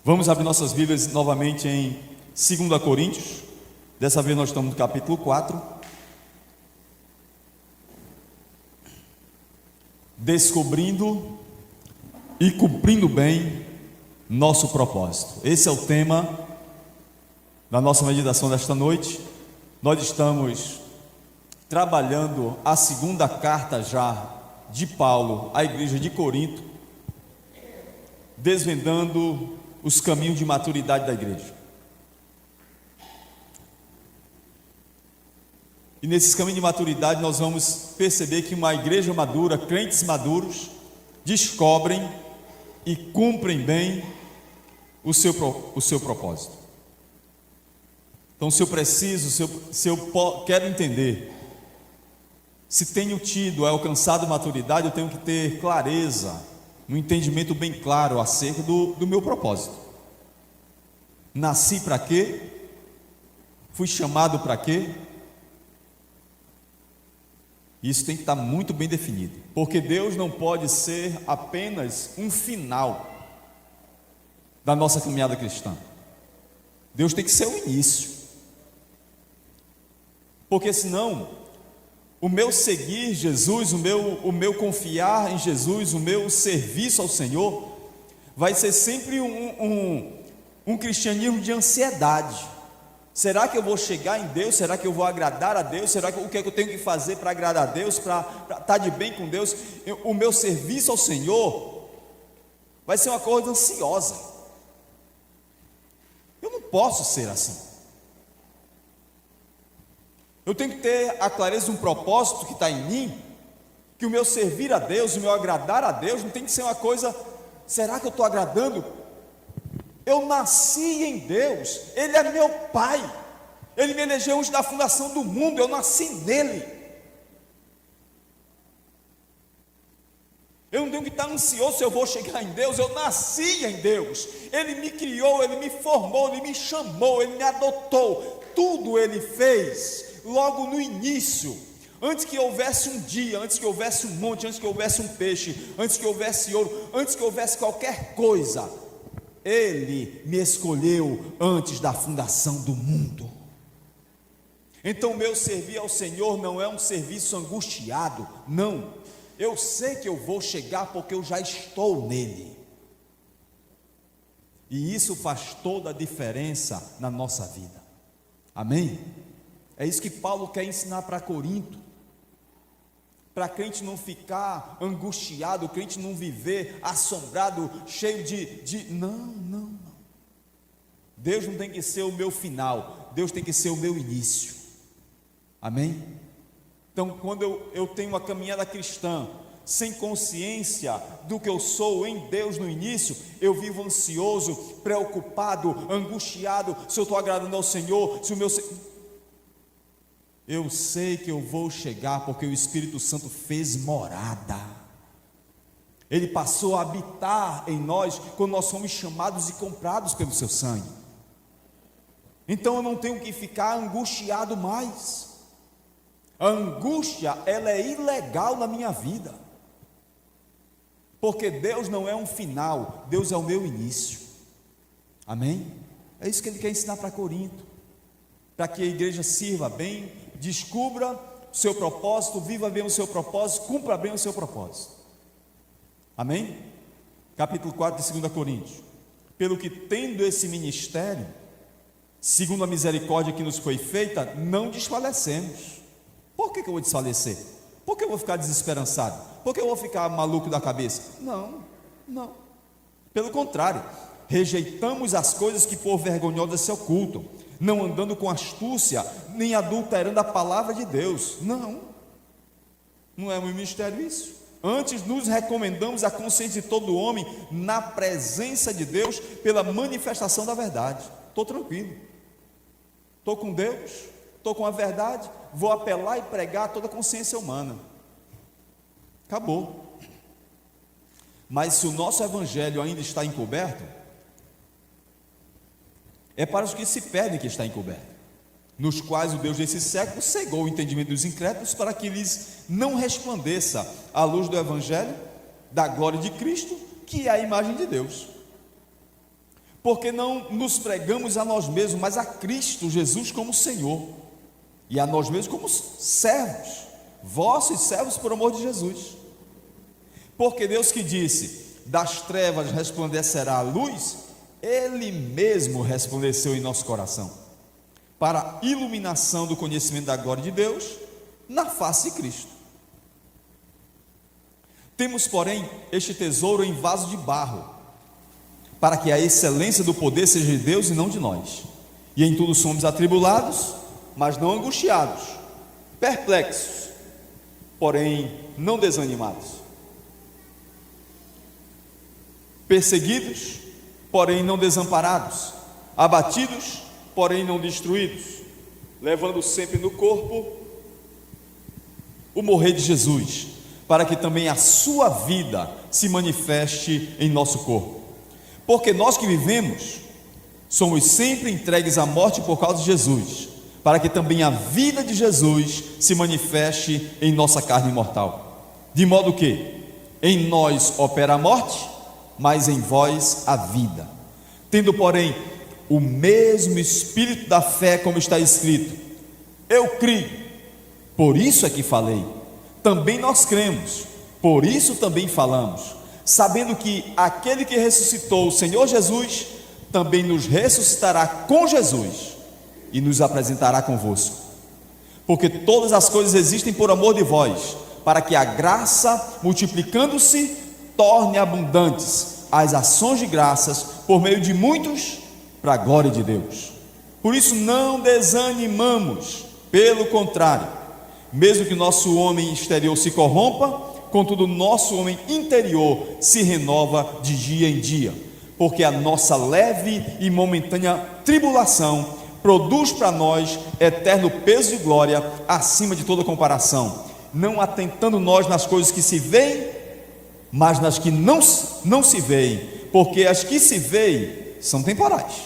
Vamos abrir nossas Bíblias novamente em 2 Coríntios. Dessa vez nós estamos no capítulo 4. Descobrindo e cumprindo bem nosso propósito. Esse é o tema da nossa meditação desta noite. Nós estamos trabalhando a segunda carta já de Paulo à igreja de Corinto, desvendando os caminhos de maturidade da igreja. E nesses caminhos de maturidade nós vamos perceber que uma igreja madura, crentes maduros, descobrem e cumprem bem o seu propósito. Então, se eu preciso, se eu quero entender, se tenho tido, alcançado maturidade, eu tenho que ter clareza, um entendimento bem claro acerca do meu propósito. Nasci para quê? Fui chamado para quê? Isso tem que estar muito bem definido, porque Deus não pode ser apenas um final da nossa caminhada cristã. Deus tem que ser o início, porque senão o meu seguir Jesus, o meu confiar em Jesus, o meu serviço ao Senhor vai ser sempre um cristianismo de ansiedade. Será que eu vou chegar em Deus? Será que eu vou agradar a Deus? Será que o que é que eu tenho que fazer para agradar a Deus, para estar de bem com Deus? O meu serviço ao Senhor vai ser uma coisa ansiosa. Eu não posso ser assim. Eu tenho que ter a clareza de um propósito que está em mim, que o meu servir a Deus, o meu agradar a Deus, não tem que ser uma coisa, será que eu estou agradando? Eu nasci em Deus, Ele é meu Pai, Ele me elegeu antes da fundação do mundo, eu nasci nele. Eu não tenho que estar ansioso se eu vou chegar em Deus, eu nasci em Deus, Ele me criou, Ele me formou, Ele me chamou, Ele me adotou, tudo Ele fez. Logo no início, antes que houvesse um dia, antes que houvesse um monte, antes que houvesse um peixe, antes que houvesse ouro, antes que houvesse qualquer coisa, Ele me escolheu antes da fundação do mundo. Então o meu servir ao Senhor não é um serviço angustiado, não. Eu sei que eu vou chegar porque eu já estou nele. E isso faz toda a diferença na nossa vida. Amém? É isso que Paulo quer ensinar para Corinto, para a crente não ficar angustiado, o crente não viver assombrado, cheio de não. Deus não tem que ser o meu final, Deus tem que ser o meu início. Amém? Então, quando eu tenho uma caminhada cristã, sem consciência do que eu sou em Deus no início, eu vivo ansioso, preocupado, angustiado, se eu estou agradando ao Senhor, se o meu... Eu sei que eu vou chegar porque o Espírito Santo fez morada. Ele passou a habitar em nós quando nós fomos chamados e comprados pelo seu sangue. Então eu não tenho que ficar angustiado mais. A angústia, ela é ilegal na minha vida. Porque Deus não é um final, Deus é o meu início. Amém? É isso que ele quer ensinar para Corinto. Para que a igreja sirva bem, descubra o seu propósito, viva bem o seu propósito, cumpra bem o seu propósito. Amém? Capítulo 4 de 2 Coríntios. Pelo que tendo esse ministério, segundo a misericórdia que nos foi feita, não desfalecemos. Por que eu vou desfalecer? Por que eu vou ficar desesperançado? Por que eu vou ficar maluco da cabeça? Não. Pelo contrário, rejeitamos as coisas que por vergonhosas se ocultam, não andando com astúcia, nem adulterando a palavra de Deus. Não é um mistério isso. Antes nos recomendamos a consciência de todo homem na presença de Deus pela manifestação da verdade. Estou tranquilo, estou com Deus, estou com a verdade, vou apelar e pregar a toda a consciência humana. Acabou. Mas se o nosso evangelho ainda está encoberto, é para os que se perdem que está encoberto, nos quais o Deus desse século cegou o entendimento dos incrédulos, para que lhes não resplandeça a luz do evangelho da glória de Cristo, que é a imagem de Deus. porque não nos pregamos a nós mesmos, mas a Cristo Jesus como Senhor, e a nós mesmos como servos, vossos servos por amor de Jesus. Porque Deus que disse: das trevas resplandecerá a luz, Ele mesmo resplandeceu em nosso coração, para a iluminação do conhecimento da glória de Deus na face de Cristo. Temos, porém, este tesouro em vaso de barro, para que a excelência do poder seja de Deus e não de nós. E em tudo somos atribulados, mas não angustiados, perplexos, porém não desanimados, perseguidos, porém não desamparados, abatidos, porém não destruídos, levando sempre no corpo o morrer de Jesus, para que também a sua vida se manifeste em nosso corpo. Porque nós que vivemos, somos sempre entregues à morte por causa de Jesus, para que também a vida de Jesus se manifeste em nossa carne mortal. De modo que em nós opera a morte, mas em vós a vida. Tendo, porém, o mesmo espírito da fé, como está escrito: eu criei, por isso é que falei. Também nós cremos, por isso também falamos, sabendo que aquele que ressuscitou o Senhor Jesus, também nos ressuscitará com Jesus e nos apresentará convosco. Porque todas as coisas existem por amor de vós, para que a graça, multiplicando-se, torne abundantes as ações de graças por meio de muitos, para a glória de Deus. Por isso não desanimamos, pelo contrário, mesmo que o nosso homem exterior se corrompa, contudo o nosso homem interior se renova de dia em dia, porque a nossa leve e momentânea tribulação produz para nós eterno peso de glória acima de toda comparação, não atentando nós nas coisas que se veem, mas nas que não se veem, porque as que se veem são temporais,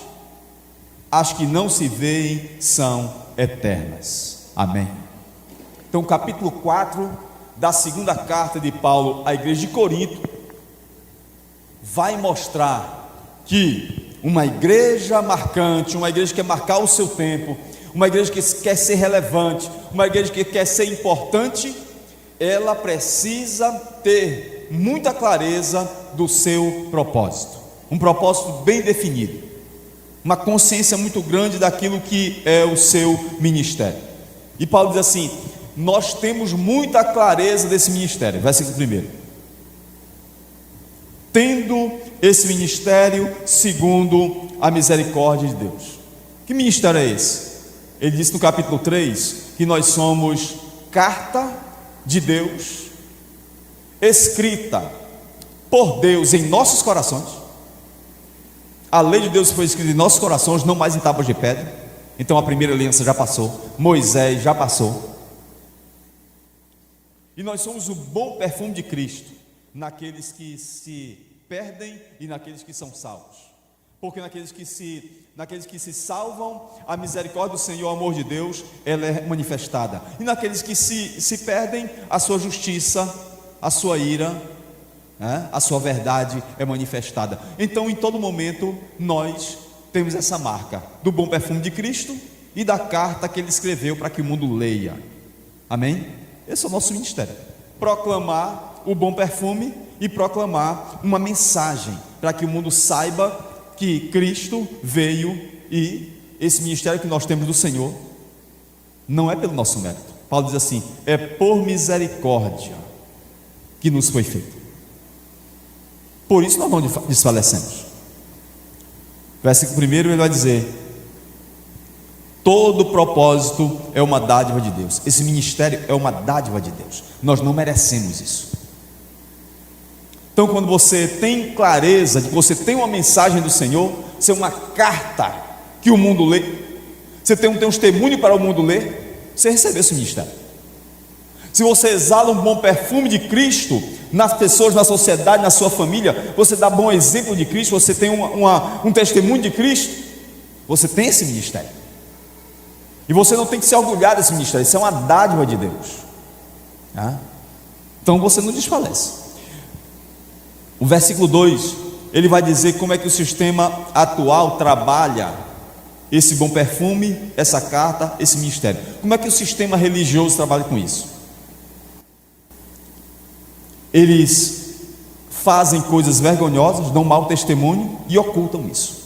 as que não se veem são eternas. Amém. Então, capítulo 4 da segunda carta de Paulo à igreja de Corinto vai mostrar que uma igreja marcante, uma igreja que quer marcar o seu tempo, uma igreja que quer ser relevante, uma igreja que quer ser importante, ela precisa ter muita clareza do seu propósito, um propósito bem definido, uma consciência muito grande daquilo que é o seu ministério. E Paulo diz assim: nós temos muita clareza desse ministério. Versículo 1: tendo esse ministério segundo a misericórdia de Deus. Que ministério é esse? Ele disse no capítulo 3 que nós somos carta de Deus, escrita por Deus em nossos corações. A lei de Deus foi escrita em nossos corações, não mais em tábuas de pedra. Então a primeira aliança já passou, Moisés já passou. E nós somos o bom perfume de Cristo naqueles que se perdem e naqueles que são salvos. Porque naqueles que se salvam, a misericórdia do Senhor, o amor de Deus, ela é manifestada. E naqueles que se perdem, a sua justiça, a sua ira, a sua verdade é manifestada. Então, em todo momento, nós temos essa marca do bom perfume de Cristo e da carta que Ele escreveu para que o mundo leia. Amém? Esse é o nosso ministério: proclamar o bom perfume e proclamar uma mensagem para que o mundo saiba que Cristo veio, e esse ministério que nós temos do Senhor não é pelo nosso mérito. Paulo diz assim: é por misericórdia que nos foi feito. Por isso nós não desfalecemos. Versículo 1, ele vai dizer: todo propósito é uma dádiva de Deus. Esse ministério é uma dádiva de Deus. Nós não merecemos isso. Então, quando você tem clareza de que você tem uma mensagem do Senhor, você é uma carta que o mundo lê, você tem um testemunho para o mundo ler, você recebeu esse ministério. Se você exala um bom perfume de Cristo nas pessoas, na sociedade, na sua família, você dá bom exemplo de Cristo, você tem um testemunho de Cristo, você tem esse ministério. E você não tem que se orgulhar desse ministério, isso é uma dádiva de Deus. Então você não desfalece. O versículo 2 ele vai dizer como é que o sistema atual trabalha esse bom perfume, essa carta, esse ministério. Como é que o sistema religioso trabalha com isso? Eles fazem coisas vergonhosas, dão mau testemunho e ocultam isso.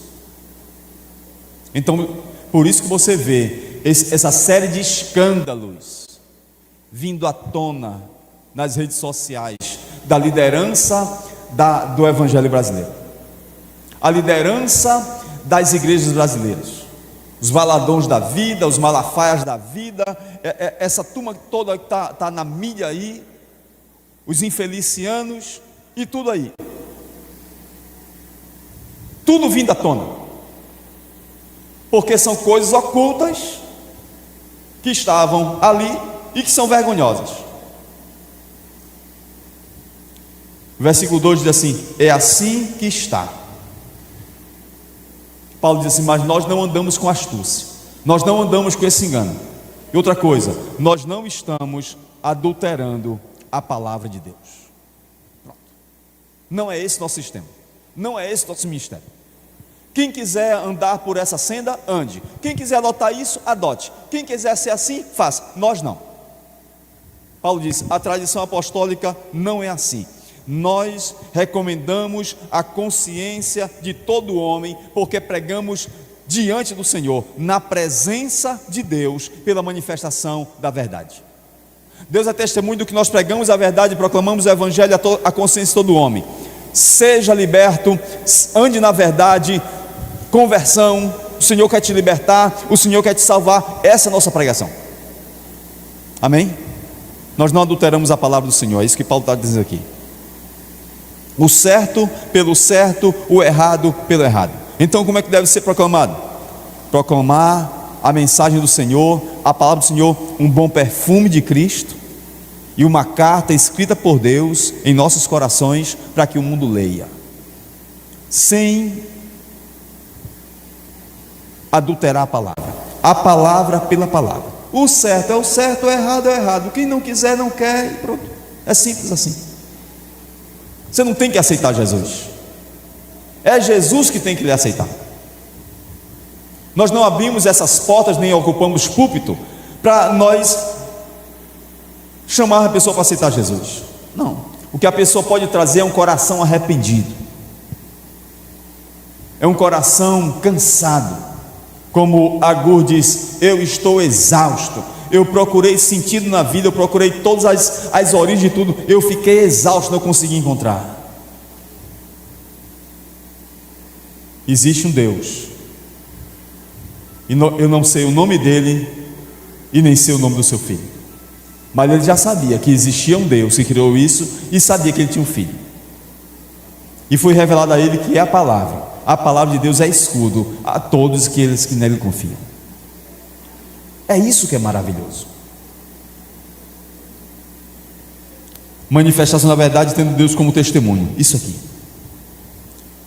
Então, por isso que você vê essa série de escândalos vindo à tona nas redes sociais da liderança do evangelho brasileiro, a liderança das igrejas brasileiras, os valadões da vida, os malafaias da vida, essa turma toda que está na mídia aí, os infelicianos e tudo aí, tudo vindo à tona, porque são coisas ocultas que estavam ali e que são vergonhosas. O versículo 2 diz assim: é assim que está. Paulo diz assim: mas nós não andamos com astúcia, nós não andamos com esse engano. E outra coisa, nós não estamos adulterando a palavra de Deus. Pronto. Não é esse nosso sistema, não é esse nosso ministério. Quem quiser andar por essa senda, ande. Quem quiser adotar isso, adote. Quem quiser ser assim, faça. Nós não. Paulo diz: a tradição apostólica não é assim. Nós recomendamos a consciência de todo homem, porque pregamos diante do Senhor, na presença de Deus, pela manifestação da verdade. Deus é testemunho do que nós pregamos a verdade e proclamamos o evangelho à consciência de todo homem. Seja liberto, ande na verdade, conversão, o Senhor quer te libertar, o Senhor quer te salvar. Essa é a nossa pregação. Amém? Nós não adulteramos a palavra do Senhor, é isso que Paulo está dizendo aqui. O certo pelo certo, o errado pelo errado. Então como é que deve ser proclamado? Proclamar a mensagem do Senhor, a palavra do Senhor, um bom perfume de Cristo e uma carta escrita por Deus em nossos corações para que o mundo leia, sem adulterar a palavra pela palavra. O certo é o certo, o errado é o errado. Quem não quiser não quer e pronto. É simples assim. Você não tem que aceitar Jesus, é Jesus que tem que lhe aceitar. Nós não abrimos essas portas nem ocupamos púlpito para nós chamar a pessoa para aceitar Jesus. Não, o que a pessoa pode trazer é um coração arrependido, é um coração cansado, como Agur diz: eu estou exausto, eu procurei sentido na vida, eu procurei todas as origens de tudo, eu fiquei exausto, não consegui encontrar. Existe um Deus, e eu não sei o nome dele, e nem sei o nome do seu filho, mas ele já sabia que existia um Deus que criou isso, e sabia que ele tinha um filho, e foi revelado a ele que é a palavra de Deus é escudo a todos aqueles que nele confiam. É isso que é maravilhoso. Manifestação da verdade tendo Deus como testemunho. Isso aqui.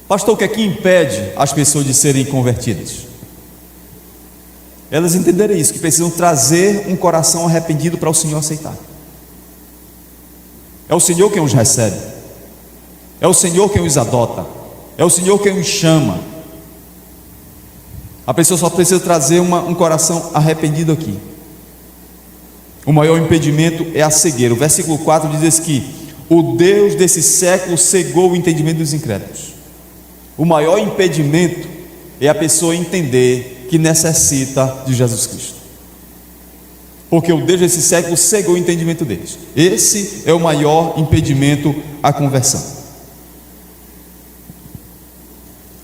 Pastor, o que é que impede as pessoas de serem convertidas? Elas entenderem isso, que precisam trazer um coração arrependido para o Senhor aceitar. É o Senhor quem os recebe, é o Senhor quem os adota, é o Senhor quem os chama. A pessoa só precisa trazer um coração arrependido aqui. O maior impedimento é a cegueira. O versículo 4 diz que o Deus desse século cegou o entendimento dos incrédulos. O maior impedimento é a pessoa entender que necessita de Jesus Cristo, porque o Deus desse século cegou o entendimento deles. Esse é o maior impedimento à conversão.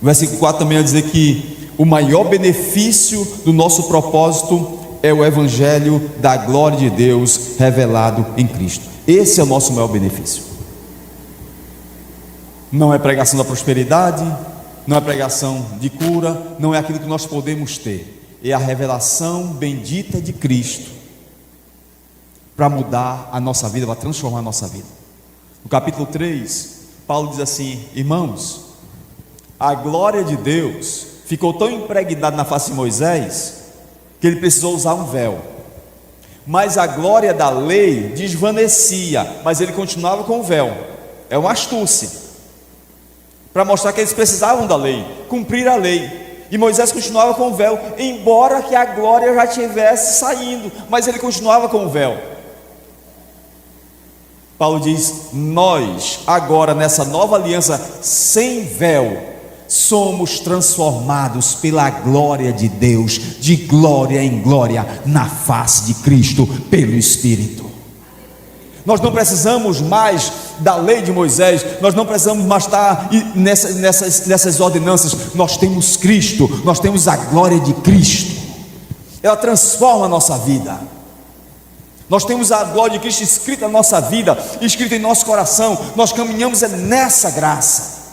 O versículo 4 também vai dizer que o maior benefício do nosso propósito é o evangelho da glória de Deus revelado em Cristo. Esse é o nosso maior benefício. Não é pregação da prosperidade, não é pregação de cura, não é aquilo que nós podemos ter, é a revelação bendita de Cristo para mudar a nossa vida, para transformar a nossa vida. No capítulo 3, Paulo diz assim: irmãos, a glória de Deus ficou tão impregnada na face de Moisés que ele precisou usar um véu, mas a glória da lei desvanecia, mas ele continuava com o véu. É uma astúcia. para mostrar que eles precisavam da lei, cumprir a lei. E Moisés continuava com o véu, embora que a glória já estivesse saindo, mas ele continuava com o véu. Paulo diz: nós agora nessa nova aliança sem véu, somos transformados pela glória de Deus, de glória em glória, na face de Cristo, pelo Espírito. Nós não precisamos mais da lei de Moisés, nós não precisamos mais estar nessas ordenanças. Nós temos Cristo, nós temos a glória de Cristo, ela transforma a nossa vida. Nós temos a glória de Cristo escrita na nossa vida, escrita em nosso coração. Nós caminhamos nessa graça.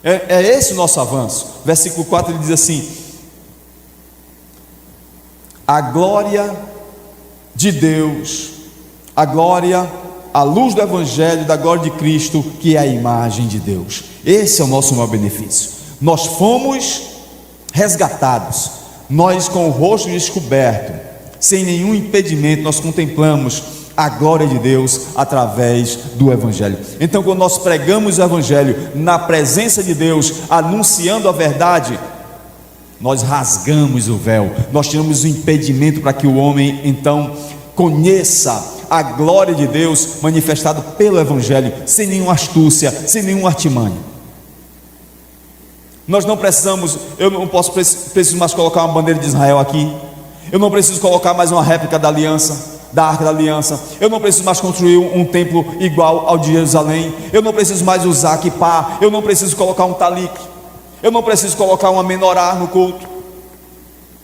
É esse o nosso avanço. Versículo 4 ele diz assim: a glória de Deus, a glória, a luz do Evangelho, da glória de Cristo, que é a imagem de Deus. Esse é o nosso maior benefício. Nós fomos resgatados, nós com o rosto descoberto, sem nenhum impedimento, nós contemplamos a glória de Deus através do Evangelho. Então, quando nós pregamos o Evangelho na presença de Deus, anunciando a verdade, nós rasgamos o véu, nós tiramos o impedimento para que o homem então conheça a glória de Deus manifestada pelo Evangelho, sem nenhuma astúcia, sem nenhuma artimanha. Nós não precisamos, eu não preciso mais colocar uma bandeira de Israel aqui, eu não preciso colocar mais uma réplica da aliança, da Arca da Aliança, eu não preciso mais construir um templo igual ao de Jerusalém, eu não preciso mais usar quipá, eu não preciso colocar um talique, eu não preciso colocar uma menorá no culto,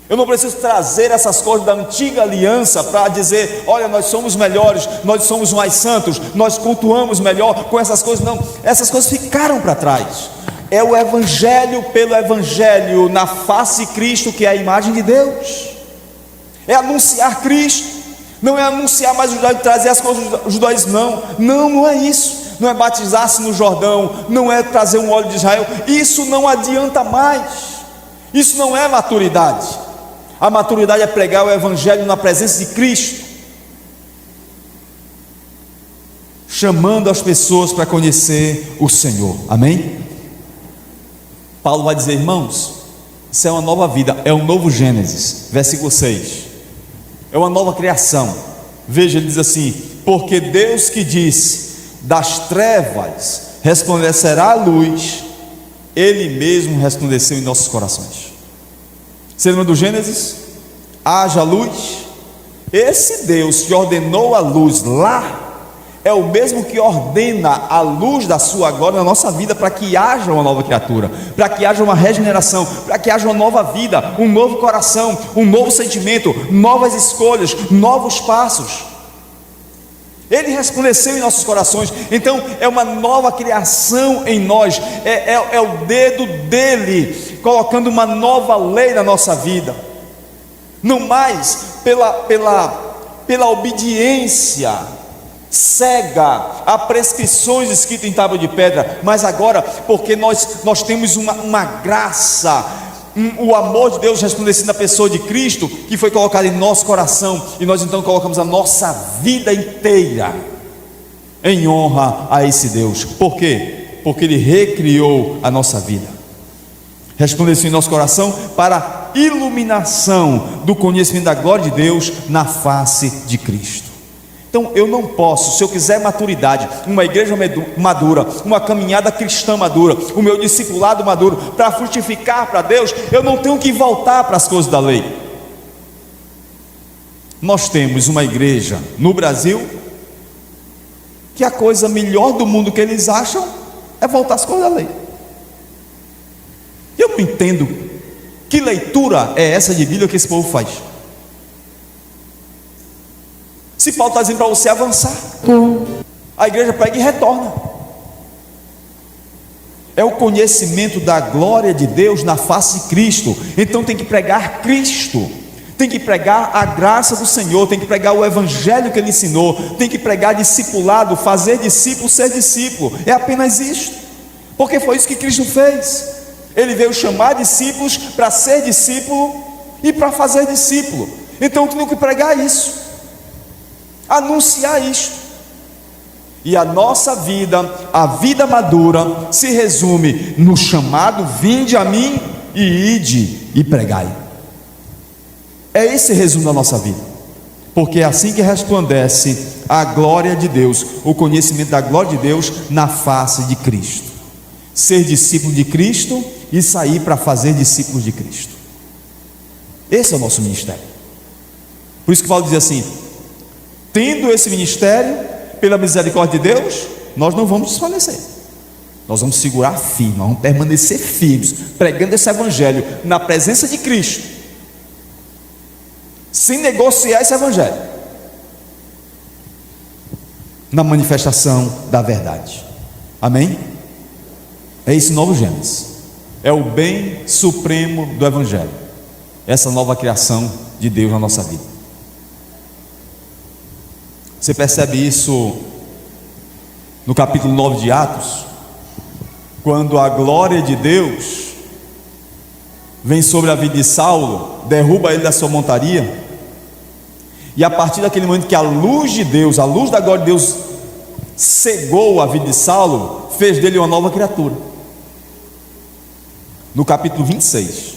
eu não preciso trazer essas coisas da antiga aliança para dizer: olha, nós somos melhores, nós somos mais santos, nós cultuamos melhor com essas coisas. Não, essas coisas ficaram para trás. É o Evangelho pelo Evangelho, na face de Cristo, que é a imagem de Deus. É anunciar Cristo, não é anunciar mais o judaísmo, trazer as coisas do judaísmo, não é isso, não é batizar-se no Jordão, não é trazer um óleo de Israel, isso não adianta mais, isso não é maturidade. A maturidade é pregar o Evangelho na presença de Cristo, chamando as pessoas para conhecer o Senhor, amém? Paulo vai dizer: irmãos, isso é uma nova vida, é um novo Gênesis, versículo 6, é uma nova criação. Veja, ele diz assim: porque Deus que disse, das trevas resplandecerá a luz, Ele mesmo resplandeceu em nossos corações. Você lembra do Gênesis? Haja luz. Esse Deus que ordenou a luz lá, é o mesmo que ordena a luz da sua glória na nossa vida, para que haja uma nova criatura, para que haja uma regeneração, para que haja uma nova vida, um novo coração, um novo sentimento, novas escolhas, novos passos. Ele resplandeceu em nossos corações, então é uma nova criação em nós, é o dedo dele colocando uma nova lei na nossa vida, não mais pela obediência cega a prescrições escritas em tábua de pedra, mas agora porque nós temos uma graça, o amor de Deus resplandecendo na pessoa de Cristo, que foi colocado em nosso coração, e nós então colocamos a nossa vida inteira em honra a esse Deus. Por quê? Porque Ele recriou a nossa vida, resplandeceu em nosso coração para iluminação do conhecimento da glória de Deus na face de Cristo. Então eu não posso, se eu quiser maturidade, uma igreja madura, uma caminhada cristã madura, o meu discipulado maduro, para frutificar para Deus, eu não tenho que voltar para as coisas da lei. Nós temos uma igreja no Brasil, que a coisa melhor do mundo que eles acham é voltar às coisas da lei. Eu não entendo que leitura é essa de Bíblia que esse povo faz. Se Paulo está dizendo para você avançar, a igreja pega e retorna. É o conhecimento da glória de Deus na face de Cristo. Então tem que pregar Cristo, tem que pregar a graça do Senhor, tem que pregar o Evangelho que Ele ensinou, tem que pregar discipulado, fazer discípulo, ser discípulo. É apenas isto, porque foi isso que Cristo fez. Ele veio chamar discípulos para ser discípulo e para fazer discípulo. Então eu tenho que pregar isso, anunciar isto. E a nossa vida, a vida madura, se resume no chamado: vinde a mim e ide e pregai. É esse resumo da nossa vida, porque é assim que resplandece a glória de Deus, o conhecimento da glória de Deus na face de Cristo. Ser discípulo de Cristo e sair para fazer discípulos de Cristo. Esse é o nosso ministério. Por isso que Paulo diz assim: tendo esse ministério, pela misericórdia de Deus, nós não vamos desfalecer, nós vamos segurar firme, nós vamos permanecer firmes, pregando esse evangelho na presença de Cristo, sem negociar esse evangelho, na manifestação da verdade. Amém? É esse novo Gênesis, é o bem supremo do evangelho, essa nova criação de Deus na nossa vida. Você percebe isso no capítulo 9 de Atos, quando a glória de Deus vem sobre a vida de Saulo, derruba ele da sua montaria, e a partir daquele momento que a luz de Deus, a luz da glória de Deus cegou a vida de Saulo, fez dele uma nova criatura. No capítulo 26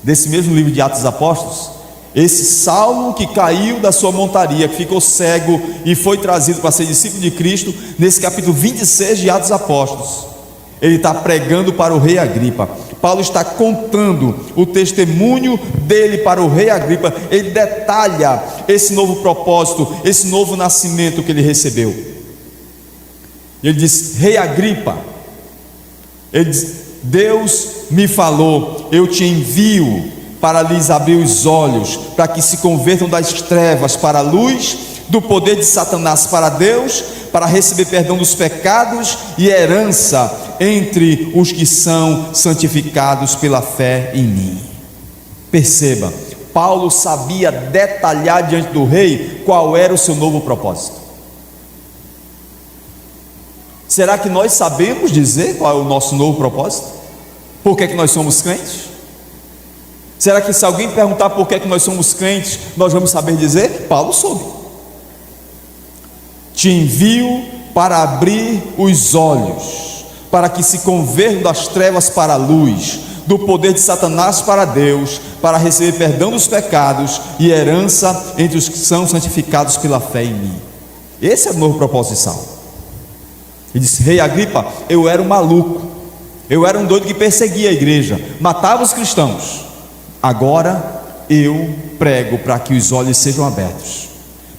desse mesmo livro de Atos dos Apóstolos, esse Saulo que caiu da sua montaria, que ficou cego e foi trazido para ser discípulo de Cristo, nesse capítulo 26 de Atos dos Apóstolos, ele está pregando para o rei Agripa. Paulo está contando o testemunho dele para o rei Agripa. Ele detalha esse novo propósito, esse novo nascimento que ele recebeu. Ele diz: rei Agripa, ele diz, Deus me falou, eu te envio para lhes abrir os olhos, para que se convertam das trevas para a luz, do poder de Satanás para Deus, para receber perdão dos pecados e herança entre os que são santificados pela fé em mim. Perceba, Paulo sabia detalhar diante do rei qual era o seu novo propósito. Será que nós sabemos dizer qual é o nosso novo propósito? Por que é que nós somos crentes? Será que se alguém perguntar por que é que nós somos crentes, nós vamos saber dizer? Paulo soube. Te envio para abrir os olhos, para que se convertam das trevas para a luz, do poder de Satanás para Deus, para receber perdão dos pecados e herança entre os que são santificados pela fé em mim. Esse é o novo propósito de Saulo. Ele disse: rei Agripa, eu era um maluco, eu era um doido que perseguia a igreja, matava os cristãos. Agora eu prego para que os olhos sejam abertos,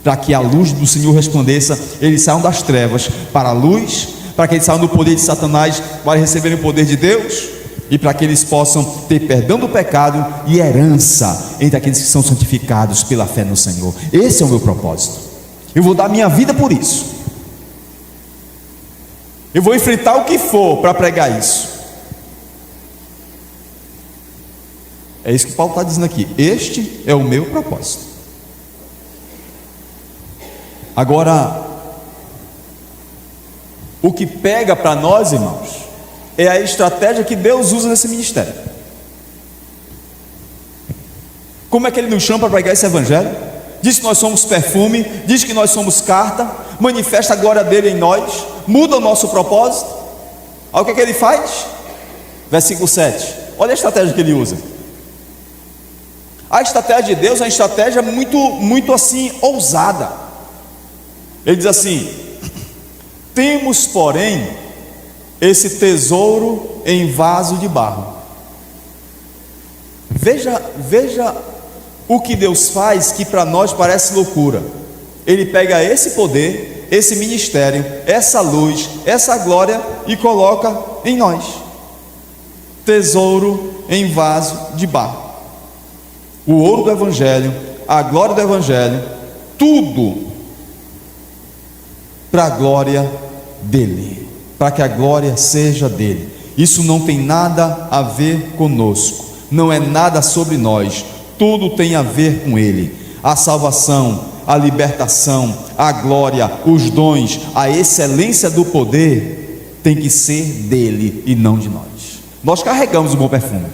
para que a luz do Senhor resplandeça, eles saiam das trevas para a luz, para que eles saiam do poder de Satanás para receberem o poder de Deus, e para que eles possam ter perdão do pecado e herança entre aqueles que são santificados pela fé no Senhor. Esse é o meu propósito. Eu vou dar minha vida por isso, eu vou enfrentar o que for para pregar isso. É isso que Paulo está dizendo aqui: este é o meu propósito. Agora, o que pega para nós, irmãos, é a estratégia que Deus usa nesse ministério. Como é que Ele nos chama para pregar esse evangelho? Diz que nós somos perfume, diz que nós somos carta, manifesta a glória dele em nós, muda o nosso propósito. Olha o que é que Ele faz? Versículo 7, olha a estratégia que Ele usa. A estratégia de Deus é uma estratégia muito assim, ousada. Ele diz assim: temos, porém, esse tesouro em vaso de barro. Veja o que Deus faz, que para nós parece loucura. Ele pega esse poder, esse ministério, essa luz, essa glória e coloca em nós. Tesouro em vaso de barro. O ouro do evangelho, a glória do evangelho, tudo para a glória dele, para que a glória seja dele. Isso não tem nada a ver conosco, não é nada sobre nós, tudo tem a ver com ele. A salvação, a libertação, a glória, os dons, a excelência do poder tem que ser dele e não de nós. Nós carregamos o bom perfume,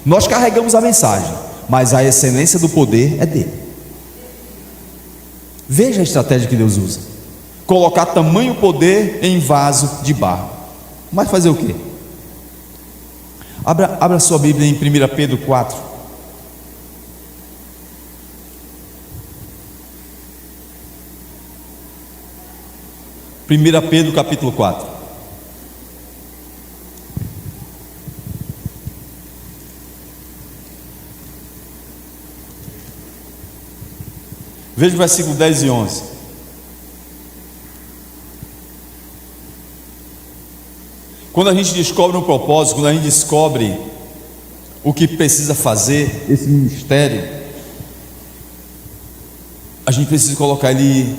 nós carregamos a mensagem, mas a excelência do poder é dele. Veja a estratégia que Deus usa. colocar tamanho poder em vaso de barro. Mas fazer o quê? Abra sua Bíblia em 1 Pedro 4. 1 Pedro capítulo 4. Veja o versículo 10 e 11. Quando a gente descobre um propósito, quando a gente descobre o que precisa fazer, esse ministério, a gente precisa colocar ele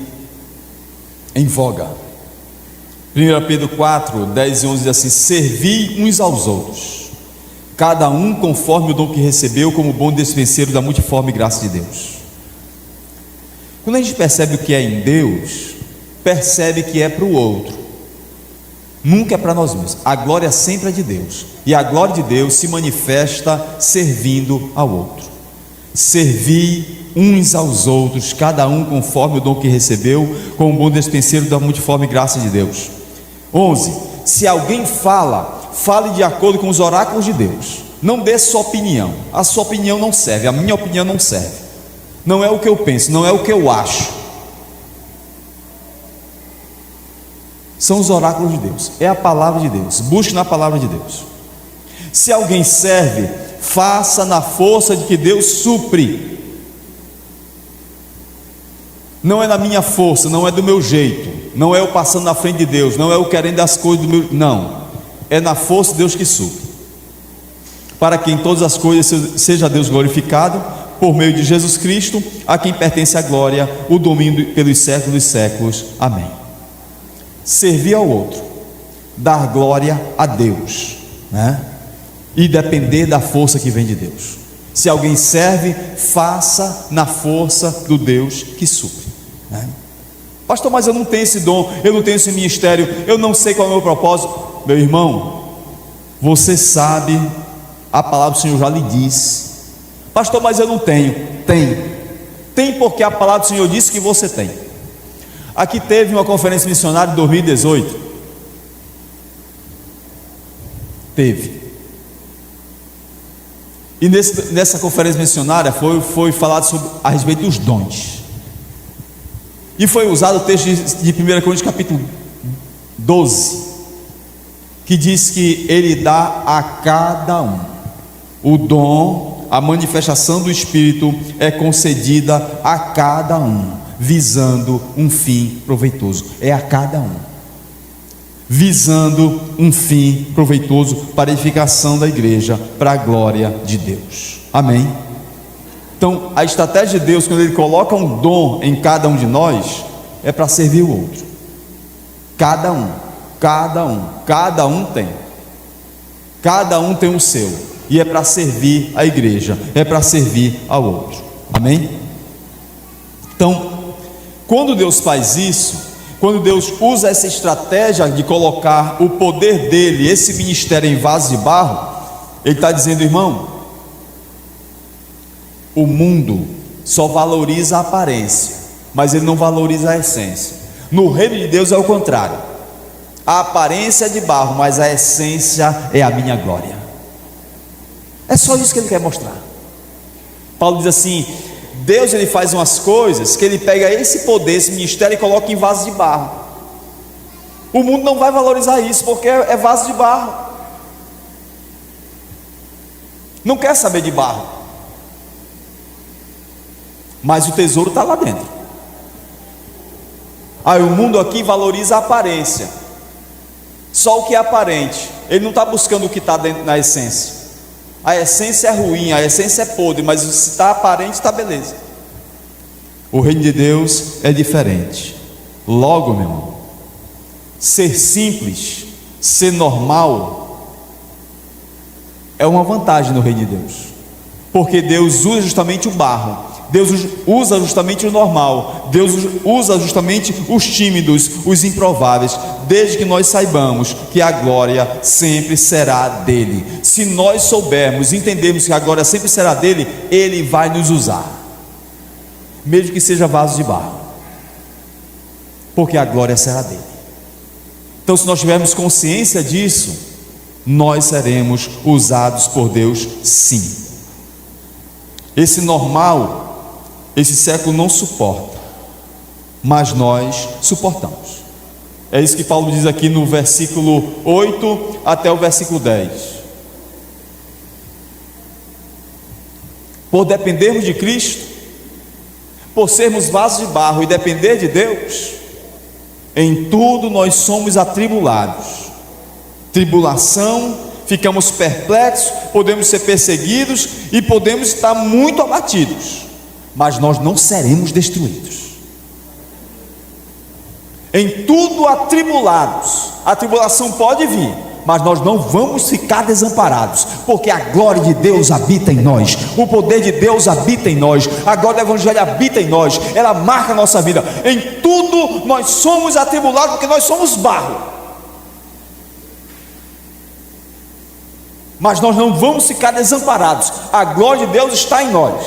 em voga. 1 Pedro 4, 10 e 11 diz assim: servi uns aos outros, cada um conforme o dom que recebeu, como bom dispenseiro da multiforme graça de Deus. Quando a gente percebe o que é em Deus, percebe que é para o outro, nunca é para nós mesmos. A glória sempre é de Deus, e a glória de Deus se manifesta servindo ao outro. Servi uns aos outros, cada um conforme o dom que recebeu, como bom dispenseiro da multiforme graça de Deus. 11. Se alguém fala, fale de acordo com os oráculos de Deus. Não dê sua opinião. A sua opinião não serve, a minha opinião não serve. Não é o que eu penso, não é o que eu acho. São os oráculos de Deus, é a palavra de Deus. Busque na palavra de Deus. Se alguém serve, faça na força de que Deus supre. Não é na minha força, não é do meu jeito, não é eu passando na frente de Deus, não é eu querendo as coisas do meu, não, é na força de Deus que supre, para que em todas as coisas seja Deus glorificado, por meio de Jesus Cristo, a quem pertence a glória, o domínio pelos séculos dos séculos. Amém. Servir ao outro, dar glória a Deus, né? E depender da força que vem de Deus. Se alguém serve, faça na força do Deus que supre, né? Pastor, mas eu não tenho esse dom, eu não tenho esse ministério, eu não sei qual é o meu propósito. Meu irmão, você sabe, a palavra do Senhor já lhe disse. Pastor, mas eu não tenho. Tem porque a palavra do Senhor disse que você tem. Aqui teve uma conferência missionária em 2018. Teve. E nessa conferência missionária foi falado a respeito dos dons. E foi usado o texto de 1 Coríntios capítulo 12, que diz que Ele dá a cada um o dom. A manifestação do Espírito é concedida a cada um, visando um fim proveitoso. É a cada um, visando um fim proveitoso para a edificação da igreja, para a glória de Deus. Amém? Então, a estratégia de Deus, quando Ele coloca um dom em cada um de nós, é para servir o outro. Cada um tem. Cada um tem o seu. E é para servir a igreja, é para servir ao outro. Amém? Então, quando Deus faz isso, quando Deus usa essa estratégia de colocar o poder dele, esse ministério em vaso de barro, Ele está dizendo: irmão, o mundo só valoriza a aparência, mas ele não valoriza a essência. No reino de Deus é o contrário. A aparência é de barro, mas a essência é a minha glória. É só isso que Ele quer mostrar. Paulo diz assim: Deus, Ele faz umas coisas que Ele pega esse poder, esse ministério, e coloca em vaso de barro. O mundo não vai valorizar isso, porque é vaso de barro. Não quer saber de barro, mas o tesouro está lá dentro. Aí o mundo aqui valoriza a aparência, só o que é aparente. Ele não está buscando o que está dentro na essência. A essência é ruim, a essência é podre, mas se está aparente, está beleza. O reino de Deus é diferente. Logo, meu irmão, ser simples, ser normal, é uma vantagem no reino de Deus, porque Deus usa justamente o barro, Deus usa justamente o normal, Deus usa justamente os tímidos, os improváveis, desde que nós saibamos que a glória sempre será dele. Se nós soubermos, entendermos que a glória sempre será dele, Ele vai nos usar, mesmo que seja vaso de barro. porque a glória será dele. Então, se nós tivermos consciência disso, nós seremos usados por Deus, sim. Esse normal, esse século não suporta, mas nós suportamos. É isso que Paulo diz aqui no versículo 8 até o versículo 10. Por dependermos de Cristo, por sermos vasos de barro e depender de Deus, em tudo nós somos atribulados. Tribulação, ficamos perplexos, podemos ser perseguidos e podemos estar muito abatidos, mas nós não seremos destruídos. Em tudo atribulados, a tribulação pode vir, mas nós não vamos ficar desamparados, porque a glória de Deus habita em nós, o poder de Deus habita em nós, a glória do Evangelho habita em nós, ela marca a nossa vida. Em tudo nós somos atribulados, porque nós somos barro, mas nós não vamos ficar desamparados, a glória de Deus está em nós.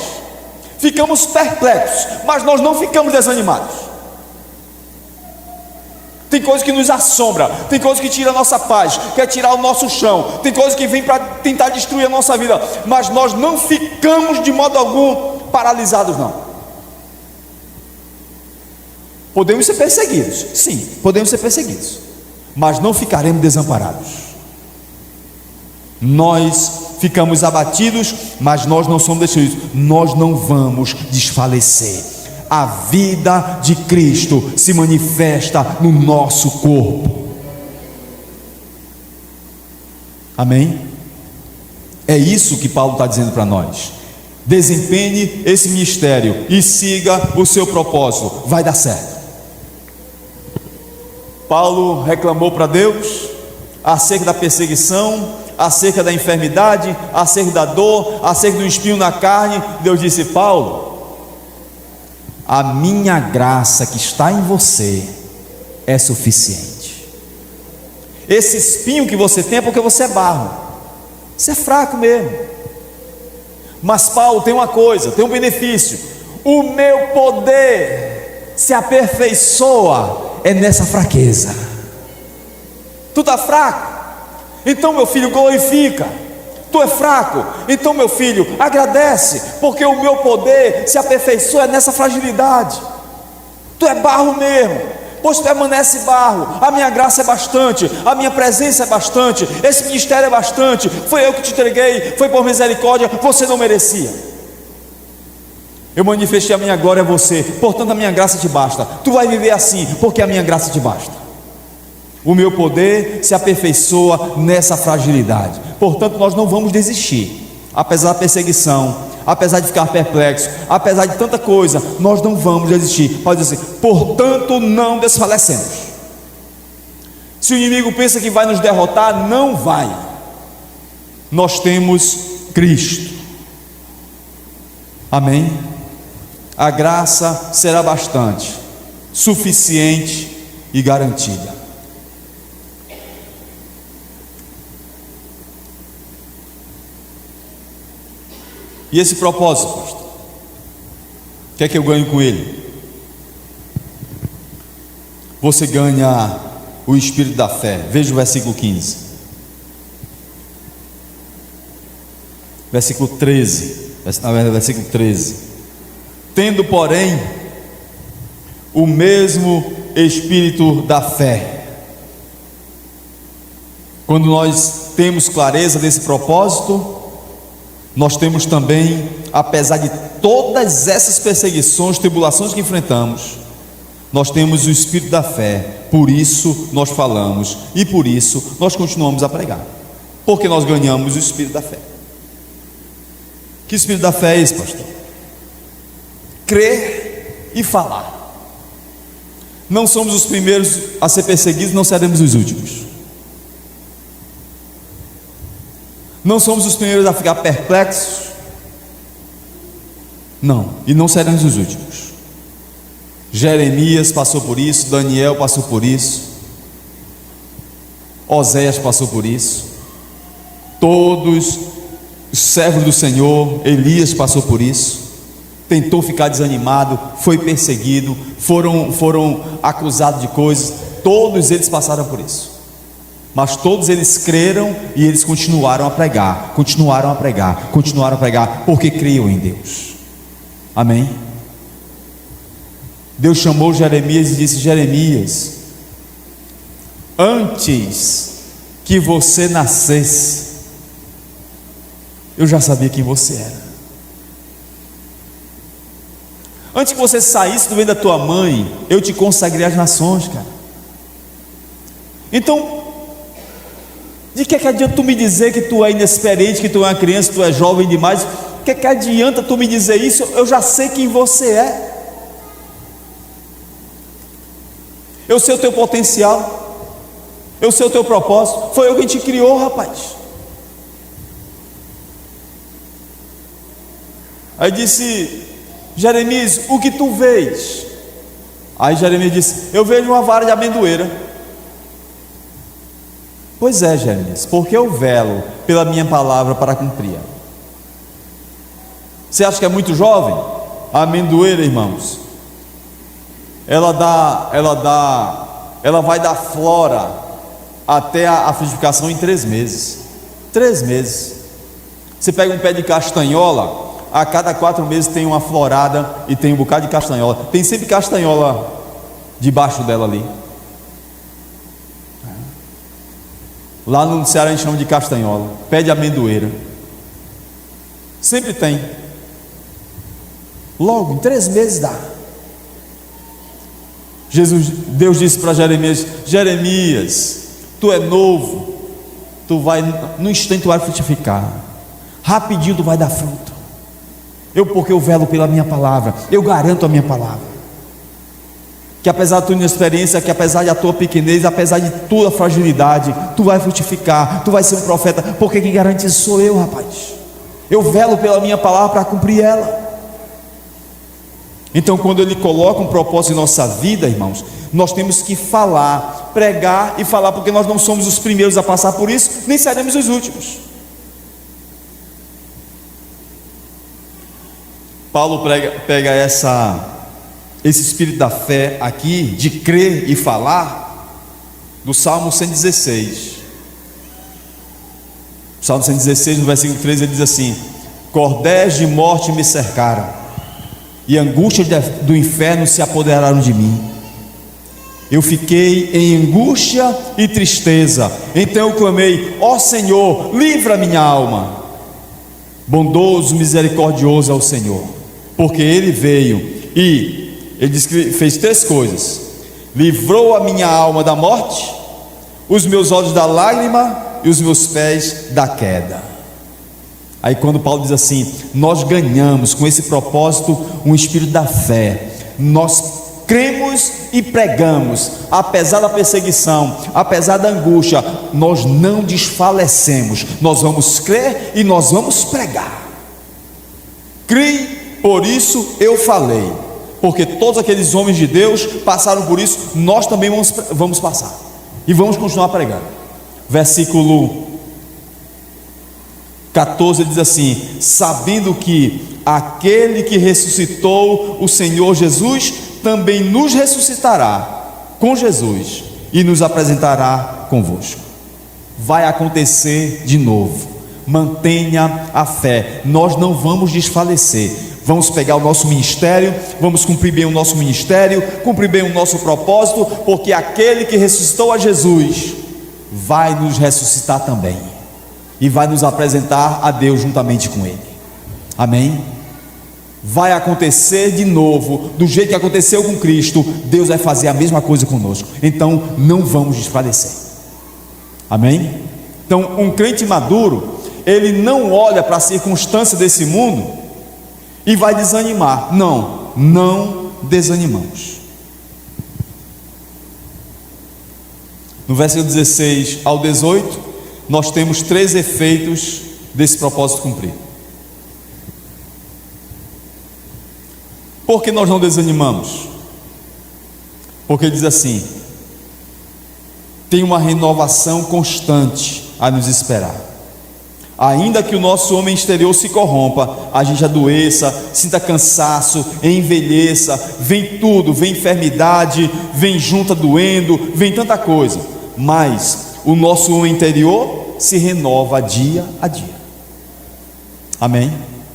Ficamos perplexos, mas nós não ficamos desanimados. Tem coisa que nos assombra, tem coisa que tira a nossa paz, quer tirar o nosso chão, tem coisa que vem para tentar destruir a nossa vida, mas nós não ficamos de modo algum paralisados, não. Podemos ser perseguidos, sim, podemos ser perseguidos, mas não ficaremos desamparados. Nós ficamos abatidos, mas nós não somos destruídos, nós não vamos desfalecer. A vida de Cristo se manifesta no nosso corpo. Amém? É isso que Paulo está dizendo para nós. Desempenhe esse ministério e siga o seu propósito, vai dar certo. Paulo reclamou para Deus acerca da perseguição, acerca da enfermidade, acerca da dor, acerca do espinho na carne. Deus disse: Paulo, a minha graça que está em você é suficiente. Esse espinho que você tem é porque você é barro, você é fraco mesmo. Mas Paulo, tem uma coisa, tem um benefício: o meu poder se aperfeiçoa nessa fraqueza. Tu está fraco? Então, meu filho, glorifica. Tu é fraco? Então, meu filho, agradece, porque o meu poder se aperfeiçoa nessa fragilidade. Tu é barro mesmo, pois tu permanece barro. A minha graça é bastante, a minha presença é bastante, esse ministério é bastante. Foi eu que te entreguei, foi por misericórdia, você não merecia. Eu manifestei a minha glória a você, portanto a minha graça te basta. Tu vai viver assim, porque a minha graça te basta. O meu poder se aperfeiçoa nessa fragilidade. Portanto, nós não vamos desistir, apesar da perseguição, apesar de ficar perplexo, apesar de tanta coisa, nós não vamos desistir. Pode dizer assim: portanto, não desfalecemos. Se o inimigo pensa que vai nos derrotar, não vai. Nós temos Cristo. Amém? A graça será bastante, suficiente e garantida. E esse propósito, pastor, o que é que eu ganho com ele? Você ganha o espírito da fé. Veja o versículo 15, versículo 13, na verdade, versículo 13. Tendo, porém, o mesmo espírito da fé. Quando nós temos clareza desse propósito, nós temos também, apesar de todas essas perseguições, tribulações que enfrentamos, nós temos o espírito da fé. Por isso nós falamos e por isso nós continuamos a pregar, porque nós ganhamos o espírito da fé. Que espírito da fé é esse, pastor? Crer e falar. Não somos os primeiros a ser perseguidos, não seremos os últimos. Não somos os primeiros a ficar perplexos, não, e não seremos os últimos. Jeremias passou por isso, Daniel passou por isso, Oséias passou por isso, todos os servos do Senhor, Elias passou por isso. tentou ficar desanimado, foi perseguido, foram acusados de coisas. Todos eles passaram por isso, mas todos eles creram e eles continuaram a pregar, porque criam em Deus. Amém? Deus chamou Jeremias e disse: Jeremias, antes que você nascesse, eu já sabia quem você era. Antes que você saísse do ventre da tua mãe, eu te consagrei às nações, cara. Então, de que adianta tu me dizer que tu é inexperiente, que tu é uma criança, que tu é jovem demais? O que adianta tu me dizer isso? Eu já sei quem você é. Eu sei o teu potencial, eu sei o teu propósito. Foi eu quem te criou, rapaz. Aí disse: Jeremias, o que tu vês? Aí Jeremias disse: eu vejo uma vara de amendoeira. Pois é, Jeremias, porque eu velo pela minha palavra para cumprir. Você acha que é muito jovem? A amendoeira, irmãos, ela vai dar flora até a frutificação em 3 meses. 3 meses. Você pega um pé de castanhola, a cada 4 meses tem uma florada e tem um bocado de castanhola. Tem sempre castanhola debaixo dela ali. Lá no Ceará a gente chama de castanhola, pé de amendoeira. Sempre tem. Logo, em 3 meses dá. Deus disse para Jeremias: Jeremias, tu é novo, no instante tu vai frutificar, rapidinho tu vai dar fruto. Porque eu velo pela minha palavra, eu garanto a minha palavra. Que apesar da tua inexperiência, que apesar da tua pequenez, apesar de tua fragilidade, tu vai frutificar, tu vai ser um profeta, porque quem garante isso sou eu, rapaz. Eu velo pela minha palavra para cumprir ela. Então, quando Ele coloca um propósito em nossa vida, irmãos, nós temos que falar, pregar e falar, porque nós não somos os primeiros a passar por isso, nem seremos os últimos. Paulo pega esse espírito da fé aqui, de crer e falar, do Salmo 116. Salmo 116, no versículo 13, ele diz assim: cordéis de morte me cercaram, e angústias do inferno se apoderaram de mim. Eu fiquei em angústia e tristeza, então eu clamei: ó Senhor, livra minha alma. Bondoso, misericordioso é o Senhor, porque Ele veio e Ele diz que fez 3 coisas: livrou a minha alma da morte, os meus olhos da lágrima e os meus pés da queda. Aí quando Paulo diz assim, nós ganhamos com esse propósito um espírito da fé. Nós cremos e pregamos, apesar da perseguição, apesar da angústia, nós não desfalecemos. Nós vamos crer e nós vamos pregar. Crie, por isso eu falei. Porque todos aqueles homens de Deus passaram por isso, nós também vamos passar. E vamos continuar pregando. Versículo 14 diz assim: sabendo que aquele que ressuscitou o Senhor Jesus também nos ressuscitará com Jesus e nos apresentará convosco. Vai acontecer de novo. Mantenha a fé. Nós não vamos desfalecer. Vamos pegar o nosso ministério, vamos cumprir bem o nosso ministério, cumprir bem o nosso propósito, porque aquele que ressuscitou a Jesus vai nos ressuscitar também e vai nos apresentar a Deus juntamente com Ele. Amém? Vai acontecer de novo, do jeito que aconteceu com Cristo. Deus vai fazer a mesma coisa conosco. Então não vamos desfalecer. Amém? Então um crente maduro, ele não olha para a circunstância desse mundo e vai desanimar. Não desanimamos. No versículo 16 ao 18, nós temos 3 efeitos desse propósito cumprido. Por que nós não desanimamos? Porque ele diz assim: tem uma renovação constante a nos esperar. Ainda que o nosso homem exterior se corrompa, a gente adoeça, sinta cansaço, envelheça, vem tudo, vem enfermidade, vem junta doendo, vem tanta coisa, mas o nosso homem interior se renova dia a dia. Amém?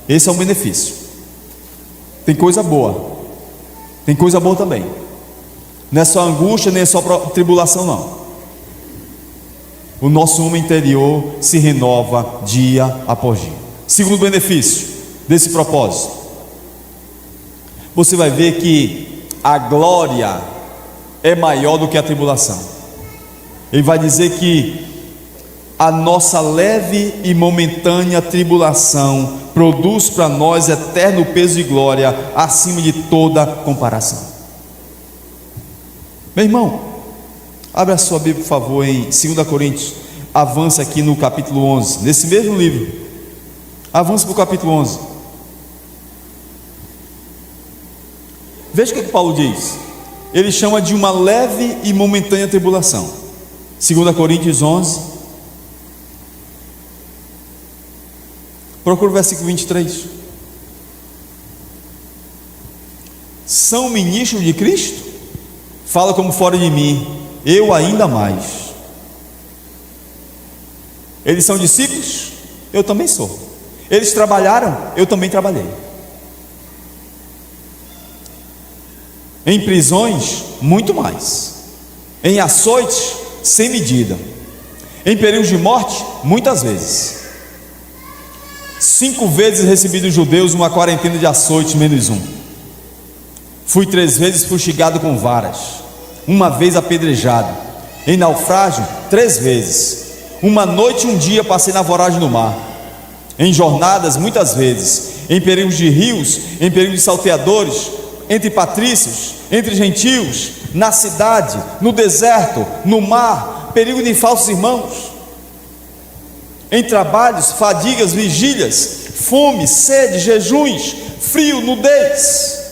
Esse é um benefício. Tem coisa boa, tem coisa boa também. Não é só angústia, nem é só tribulação, não. O nosso homem interior se renova dia após dia. Segundo benefício desse propósito, você vai ver que a glória é maior do que a tribulação. Ele vai dizer que a nossa leve e momentânea tribulação produz para nós eterno peso e glória acima de toda comparação. Meu irmão, abra a sua Bíblia, por favor, em 2 Coríntios. Avance aqui no capítulo 11, nesse mesmo livro. Avance para o capítulo 11. Veja o que Paulo diz. Ele chama de uma leve e momentânea tribulação. 2 Coríntios 11. Procura o versículo 23. São ministros de Cristo? Fala como fora de mim, eu ainda mais. Eles são discípulos? Eu também sou. Eles trabalharam? Eu também trabalhei. Em prisões? Muito mais. Em açoites? Sem medida. Em períodos de morte? Muitas vezes. 5 vezes recebi dos judeus uma quarentena de açoites menos um. Fui 3 vezes fustigado com varas, 1 vez apedrejado. Em naufrágio 3 vezes. 1 noite e 1 dia passei na voragem do mar. Em jornadas muitas vezes. Em perigos de rios, em perigos de salteadores, entre patrícios, entre gentios, na cidade, no deserto, no mar, perigo de falsos irmãos. Em trabalhos, fadigas, vigílias, fome, sede, jejuns, frio, nudez.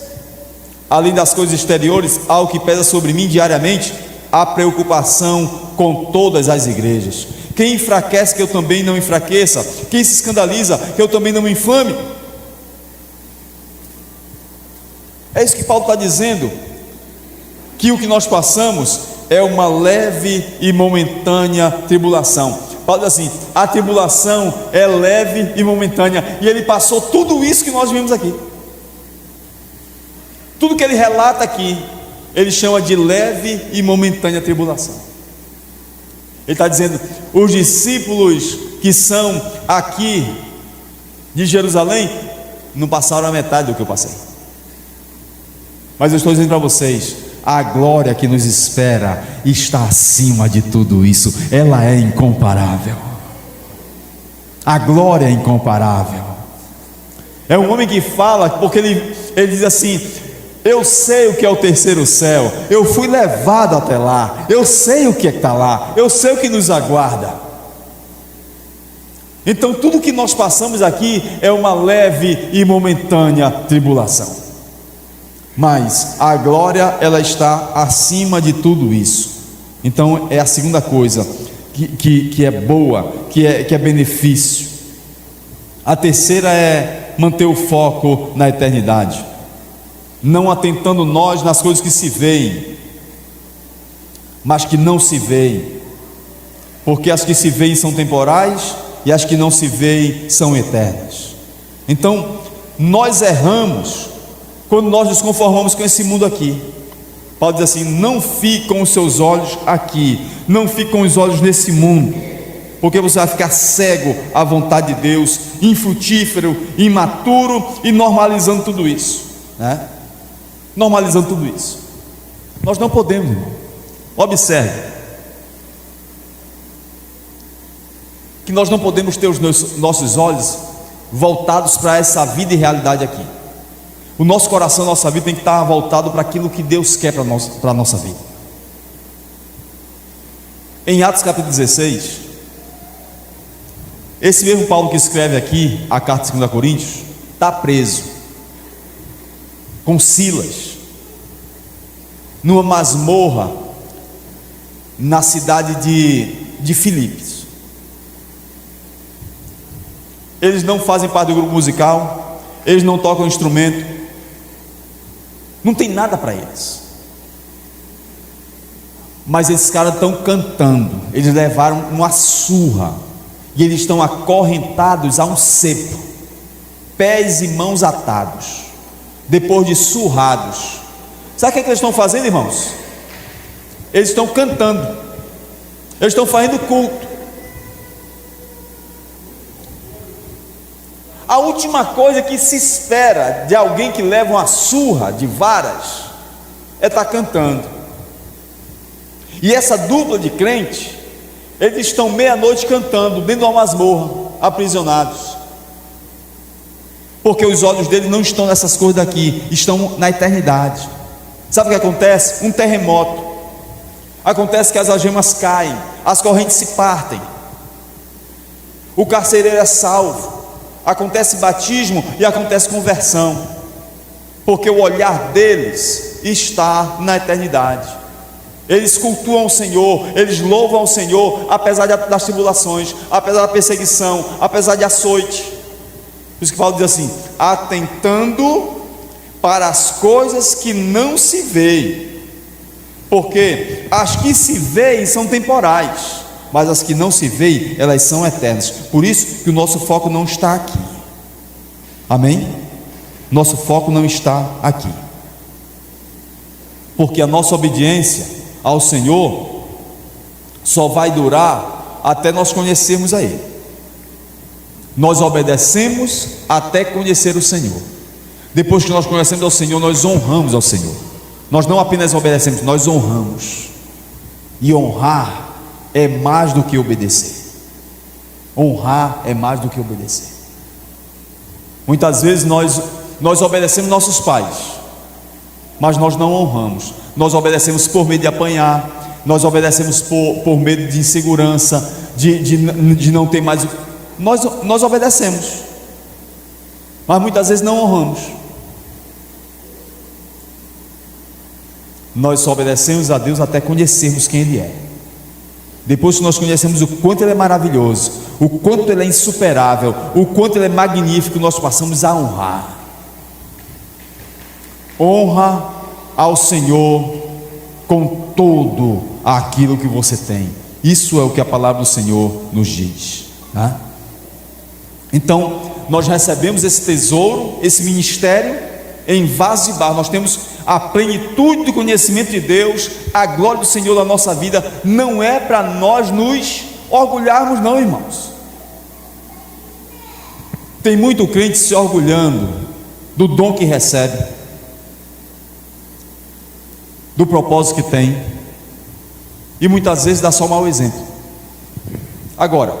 Além das coisas exteriores, algo que pesa sobre mim diariamente, a preocupação com todas as igrejas. Quem enfraquece, que eu também não enfraqueça. Quem se escandaliza, que eu também não me infame. É isso que Paulo está dizendo, que o que nós passamos é uma leve e momentânea tribulação. Paulo diz assim, a tribulação é leve e momentânea, e ele passou tudo isso que nós vimos aqui. Tudo que ele relata aqui, ele chama de leve e momentânea tribulação. Ele está dizendo, os discípulos que são aqui de Jerusalém não passaram a metade do que eu passei. Mas eu estou dizendo para vocês, a glória que nos espera está acima de tudo isso. Ela é incomparável. A glória é incomparável. É um homem que fala, porque ele diz assim, eu sei o que é o terceiro céu, eu fui levado até lá, eu sei o que está lá, eu sei o que nos aguarda. Então tudo que nós passamos aqui é uma leve e momentânea tribulação, mas a glória, ela está acima de tudo isso. Então é a segunda coisa que é boa, que é benefício. A terceira é manter o foco na eternidade, não atentando nós nas coisas que se veem, mas que não se veem, porque as que se veem são temporais e as que não se veem são eternas. Então nós erramos quando nós nos conformamos com esse mundo aqui. Paulo diz assim, não fique com os seus olhos aqui, não fique com os olhos nesse mundo, porque você vai ficar cego à vontade de Deus, infrutífero, imaturo e normalizando tudo isso, né? Normalizando tudo isso. Nós não podemos, irmão. Observe que nós não podemos ter os nossos olhos voltados para essa vida e realidade aqui. O nosso coração, a nossa vida tem que estar voltado para aquilo que Deus quer para a nossa vida. Em Atos capítulo 16, esse mesmo Paulo que escreve aqui a carta de 2 Coríntios está preso com Silas numa masmorra na cidade de Filipos. eles não fazem parte do grupo musical, eles não tocam instrumento, não tem nada para eles. Mas esses caras estão cantando, eles levaram uma surra, e eles estão acorrentados a um cepo, pés e mãos atados, depois de surrados. Sabe o que eles estão fazendo, irmãos? Eles estão cantando, eles estão fazendo culto. A última coisa que se espera de alguém que leva uma surra de varas é estar cantando. E essa dupla de crente, eles estão meia-noite cantando dentro de uma masmorra, aprisionados, porque os olhos deles não estão nessas coisas daqui, estão na eternidade. Sabe o que acontece? Um terremoto, acontece que as algemas caem, as correntes se partem, o carcereiro é salvo, acontece batismo e acontece conversão, porque o olhar deles está na eternidade. Eles cultuam o Senhor, eles louvam o Senhor, apesar das tribulações, apesar da perseguição, apesar de açoite. Por isso que Paulo diz assim: atentando para as coisas que não se veem, porque as que se veem são temporais, mas as que não se veem, elas são eternas. Por isso que o nosso foco não está aqui. Amém? Nosso foco não está aqui, porque a nossa obediência ao Senhor só vai durar até nós conhecermos a Ele. Nós obedecemos até conhecer o Senhor. Depois que nós conhecemos ao Senhor, nós honramos ao Senhor. Nós não apenas obedecemos, nós honramos. E honrar é mais do que obedecer. Honrar é mais do que obedecer. Muitas vezes nós obedecemos nossos pais, mas nós não honramos. Nós obedecemos por medo de apanhar, nós obedecemos por medo de insegurança, de não ter mais. Nós obedecemos, mas muitas vezes não honramos. Nós só obedecemos a Deus até conhecermos quem Ele é. Depois que nós conhecemos o quanto Ele é maravilhoso, o quanto Ele é insuperável, o quanto Ele é magnífico, nós passamos a honrar. Honra ao Senhor com todo aquilo que você tem. Isso é o que a palavra do Senhor nos diz, né? Então nós recebemos esse tesouro, esse ministério em vaso de barro. Nós temos a plenitude do conhecimento de Deus, a glória do Senhor na nossa vida. Não é para nós nos orgulharmos não, irmãos. Tem muito crente se orgulhando do dom que recebe, do propósito que tem, e muitas vezes dá só mau exemplo. Agora,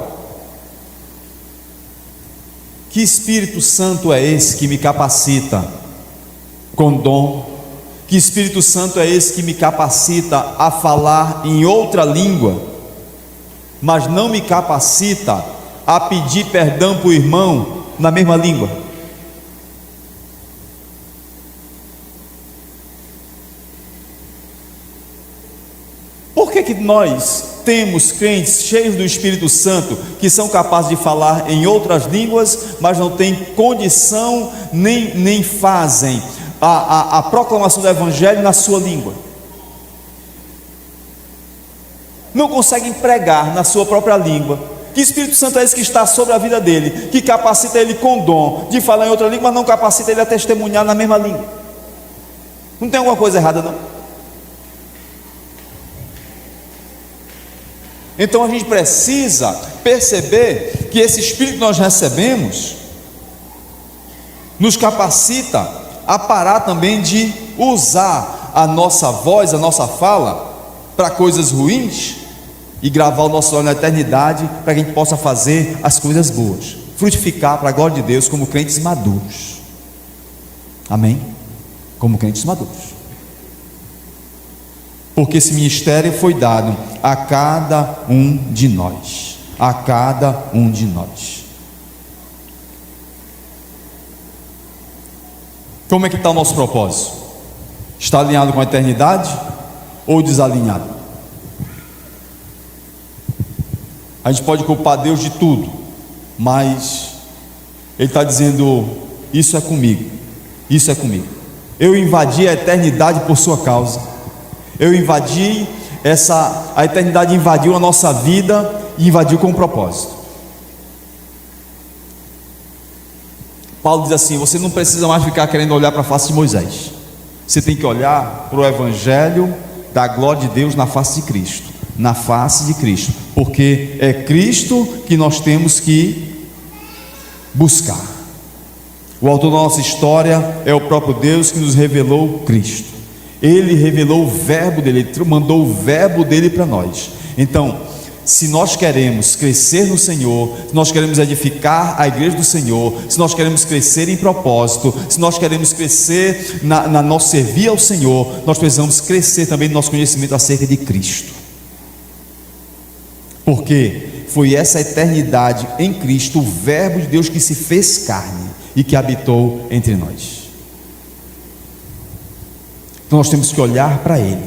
que Espírito Santo é esse que me capacita com dom? Que Espírito Santo é esse que me capacita a falar em outra língua, mas não me capacita a pedir perdão para o irmão na mesma língua? Por que nós temos crentes cheios do Espírito Santo que são capazes de falar em outras línguas, mas não têm condição nem fazem a proclamação do Evangelho na sua língua? Não conseguem pregar na sua própria língua. Que Espírito Santo é esse que está sobre a vida dele, que capacita ele com dom de falar em outra língua, mas não capacita ele a testemunhar na mesma língua? Não tem alguma coisa errada não? Então a gente precisa perceber que esse Espírito que nós recebemos nos capacita a parar também de usar a nossa voz, a nossa fala para coisas ruins e gravar o nosso nome na eternidade, para que a gente possa fazer as coisas boas, frutificar para a glória de Deus como crentes maduros. Amém? Como crentes maduros. Porque esse ministério foi dado a cada um de nós. A cada um de nós. Como é que está o nosso propósito? Está alinhado com a eternidade ou desalinhado? A gente pode culpar Deus de tudo, mas Ele está dizendo: isso é comigo, isso é comigo. Eu invadi a eternidade por sua causa. Eu invadi a eternidade invadiu a nossa vida e invadiu com um propósito. Paulo diz assim: você não precisa mais ficar querendo olhar para a face de Moisés. Você tem que olhar para o evangelho da glória de Deus na face de Cristo, na face de Cristo, porque é Cristo que nós temos que buscar. O autor da nossa história é o próprio Deus que nos revelou Cristo. Ele revelou o verbo dele, ele mandou o verbo dele para nós. Então, se nós queremos crescer no Senhor, se nós queremos edificar a igreja do Senhor, se nós queremos crescer em propósito, se nós queremos crescer na nosso servir ao Senhor, nós precisamos crescer também no nosso conhecimento acerca de Cristo, porque foi essa eternidade em Cristo, o verbo de Deus que se fez carne e que habitou entre nós. Então nós temos que olhar para Ele,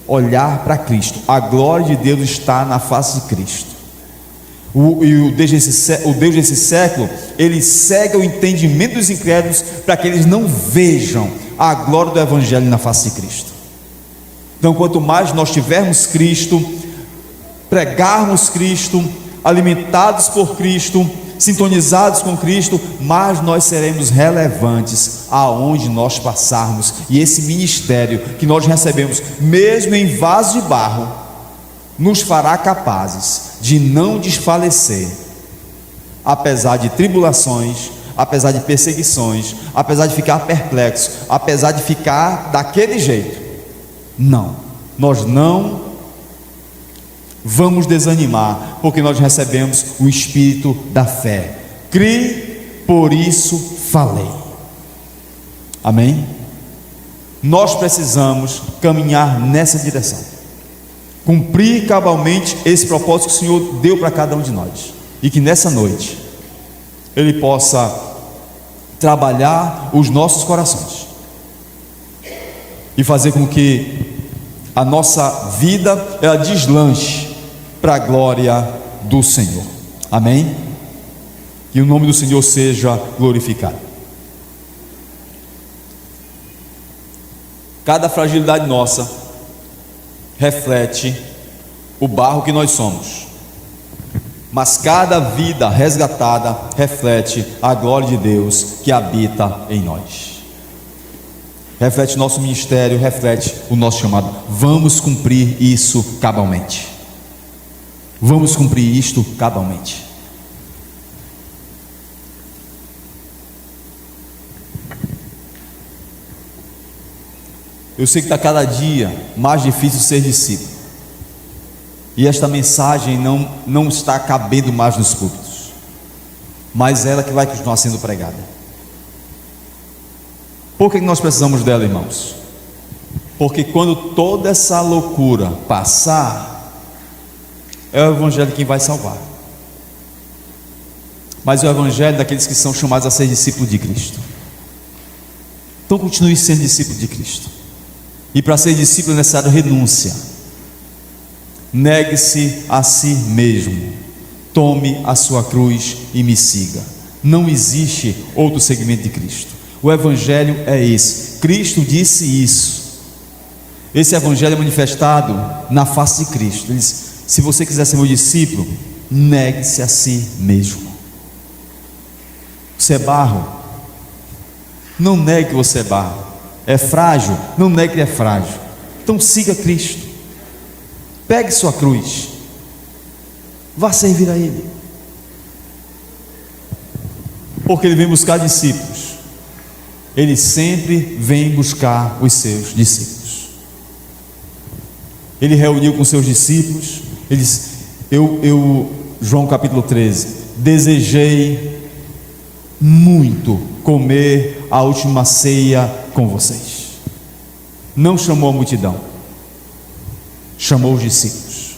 olhar para Cristo. A glória de Deus está na face de Cristo. O Deus desse século, ele cega o entendimento dos incrédulos para que eles não vejam a glória do Evangelho na face de Cristo. Então, quanto mais nós tivermos Cristo, pregarmos Cristo, alimentados por Cristo, sintonizados com Cristo, mais nós seremos relevantes aonde nós passarmos. E esse ministério que nós recebemos, mesmo em vaso de barro, nos fará capazes de não desfalecer, apesar de tribulações, apesar de perseguições, apesar de ficar perplexo, apesar de ficar daquele jeito. Não, nós não vamos desanimar, porque nós recebemos o espírito da fé. Crie, por isso falei. Amém? Nós precisamos caminhar nessa direção, cumprir cabalmente esse propósito que o Senhor deu para cada um de nós, e que nessa noite Ele possa trabalhar os nossos corações e fazer com que a nossa vida ela deslanche para a glória do Senhor. Amém? Que o nome do Senhor seja glorificado. Cada fragilidade nossa reflete o barro que nós somos, mas cada vida resgatada reflete a glória de Deus que habita em nós. Reflete nosso ministério, reflete o nosso chamado. Vamos cumprir isso cabalmente. Vamos cumprir isto cabalmente. Eu sei que está cada dia mais difícil ser discípulo, e esta mensagem não está cabendo mais nos púlpitos, mas ela que vai continuar sendo pregada. Por que nós precisamos dela, irmãos? Porque quando toda essa loucura passar, é o Evangelho quem vai salvar. Mas é o Evangelho daqueles que são chamados a ser discípulos de Cristo. Então continue sendo discípulo de Cristo. E para ser discípulo é necessário renúncia. Negue-se a si mesmo, tome a sua cruz e me siga. Não existe outro segmento de Cristo. O Evangelho é esse. Cristo disse isso. Esse Evangelho é manifestado na face de Cristo. Ele disse: se você quiser ser meu discípulo, negue-se a si mesmo. Você é barro, não negue que você é barro. É frágil, não negue que é frágil. Então siga Cristo, pegue sua cruz, vá servir a Ele, porque Ele vem buscar discípulos. Ele sempre vem buscar os seus discípulos. Ele reuniu com seus discípulos. Ele disse: João capítulo 13, desejei muito comer a última ceia com vocês. Não chamou a multidão, chamou os discípulos.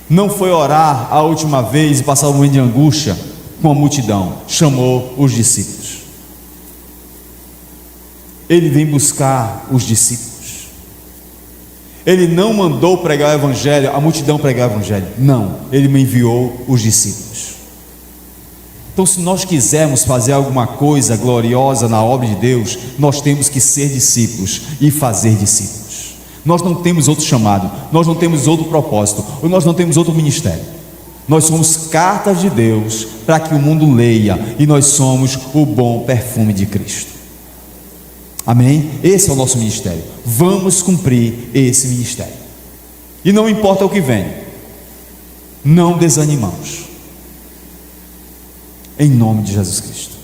Não foi orar a última vez e passar um momento de angústia com a multidão, chamou os discípulos. Ele vem buscar os discípulos. Ele não mandou pregar o Evangelho, a multidão pregar o Evangelho. Não, Ele me enviou os discípulos. Então, se nós quisermos fazer alguma coisa gloriosa na obra de Deus, nós temos que ser discípulos e fazer discípulos. Nós não temos outro chamado, nós não temos outro propósito, ou nós não temos outro ministério. Nós somos cartas de Deus para que o mundo leia, e nós somos o bom perfume de Cristo. Amém? Esse é o nosso ministério. Vamos cumprir esse ministério. E não importa o que vem, não desanimamos. Em nome de Jesus Cristo.